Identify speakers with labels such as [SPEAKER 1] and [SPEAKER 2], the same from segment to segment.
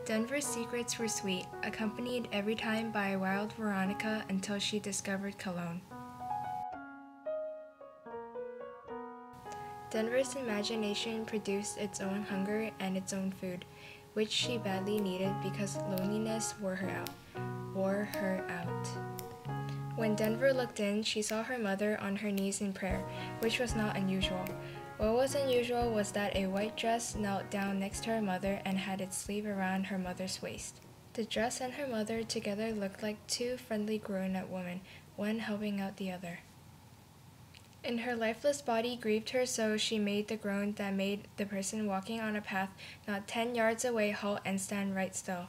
[SPEAKER 1] Denver's secrets were sweet, accompanied every time by a wild Veronica until she discovered cologne. Denver's imagination produced its own hunger and its own food, which she badly needed because loneliness wore her out. When Denver looked in, she saw her mother on her knees in prayer, which was not unusual. What was unusual was that a white dress knelt down next to her mother and had its sleeve around her mother's waist. The dress and her mother together looked like two friendly grown-up women, one helping out the other. And her lifeless body grieved her, so she made the groan that made the person walking on a path not 10 yards away halt and stand right still.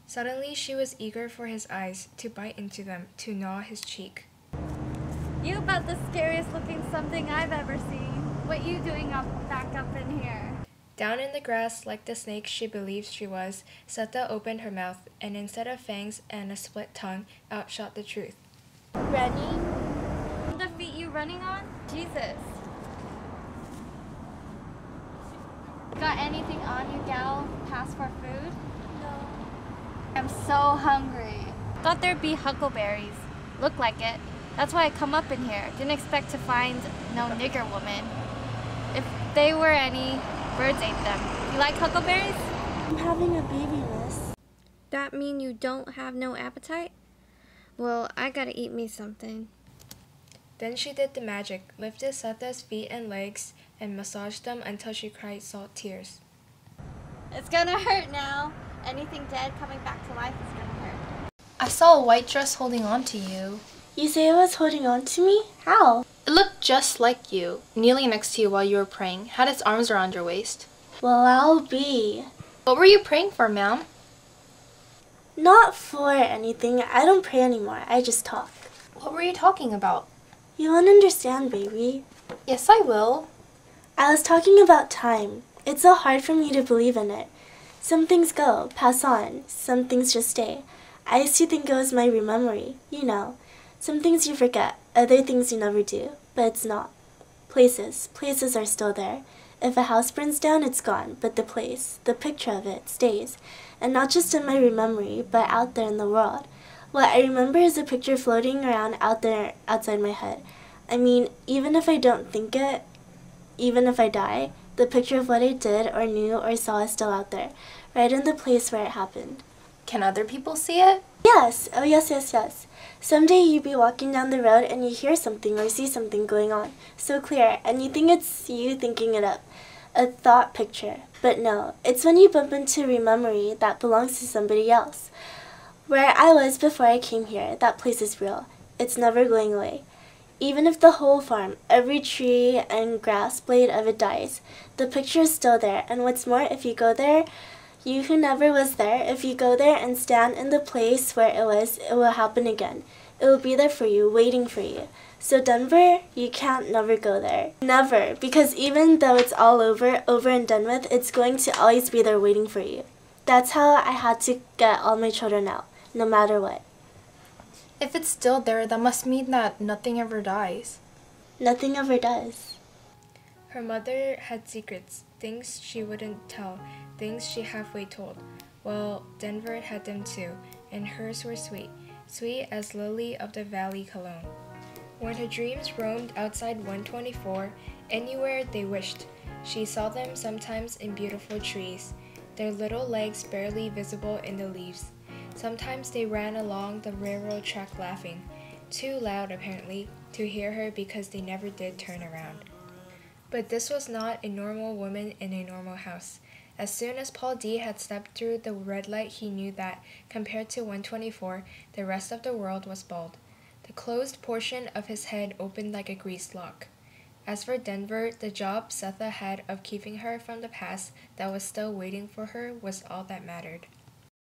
[SPEAKER 1] Suddenly she was eager for his eyes, to bite into them, to gnaw his cheek.
[SPEAKER 2] You about the scariest looking something I've ever seen. What you doing back up in here?
[SPEAKER 1] Down in the grass, like the snake she believed she was, Setha opened her mouth, and instead of fangs and a split tongue, out shot the truth.
[SPEAKER 2] Rennie? The feet you running on? Jesus. Got anything on you, gal? Pass for food? No. I'm so hungry. Thought there'd be huckleberries. Look like it. That's why I come up in here. Didn't expect to find no nigger woman. If they were any, birds ate them. You like huckleberries?
[SPEAKER 3] I'm having a baby, miss.
[SPEAKER 2] That mean you don't have no appetite? Well, I gotta eat me something.
[SPEAKER 1] Then she did the magic, lifted Setha's feet and legs, and massaged them until she cried salt tears.
[SPEAKER 2] It's gonna hurt now. Anything dead coming back to life is gonna hurt.
[SPEAKER 4] I saw a white dress holding on to you.
[SPEAKER 3] You say it was holding on to me? How?
[SPEAKER 4] It looked just like you, kneeling next to you while you were praying, had its arms around your waist.
[SPEAKER 3] Well, I'll be.
[SPEAKER 4] What were you praying for, ma'am?
[SPEAKER 3] Not for anything. I don't pray anymore. I just talk.
[SPEAKER 4] What were you talking about?
[SPEAKER 3] You won't understand, baby.
[SPEAKER 4] Yes, I will.
[SPEAKER 3] I was talking about time. It's so hard for me to believe in it. Some things go, pass on. Some things just stay. I used to think it was my memory, you know. Some things you forget, other things you never do, but it's not. Places are still there. If a house burns down, it's gone, but the place, the picture of it, stays. And not just in my memory, but out there in the world. What I remember is a picture floating around out there outside my head. I mean, even if I don't think it, even if I die, the picture of what I did or knew or saw is still out there, right in the place where it happened.
[SPEAKER 4] Can other people see it?
[SPEAKER 3] Yes. Oh, yes. Someday you'd be walking down the road and you hear something or see something going on, so clear, and you think it's you thinking it up. A thought picture. But no, it's when you bump into a memory that belongs to somebody else. Where I was before I came here, that place is real. It's never going away. Even if the whole farm, every tree and grass blade of it dies, the picture is still there, and what's more, if you go there, you who never was there, if you go there and stand in the place where it was, it will happen again. It will be there for you, waiting for you. So Denver, you can't never go there. Never, because even though it's all over and done with, it's going to always be there waiting for you. That's how I had to get all my children out, no matter what.
[SPEAKER 4] If it's still there, that must mean that nothing ever dies.
[SPEAKER 3] Nothing ever does.
[SPEAKER 1] Her mother had secrets, things she wouldn't tell, things she halfway told. Well, Denver had them too, and hers were sweet, sweet as lily of the valley cologne. When her dreams roamed outside 124, anywhere they wished, she saw them sometimes in beautiful trees, their little legs barely visible in the leaves. Sometimes they ran along the railroad track laughing, too loud apparently to hear her because they never did turn around. But this was not a normal woman in a normal house. As soon as Paul D had stepped through the red light, he knew that, compared to 124, the rest of the world was bald. The closed portion of his head opened like a greased lock. As for Denver, the job Setha had of keeping her from the past that was still waiting for her was all that mattered.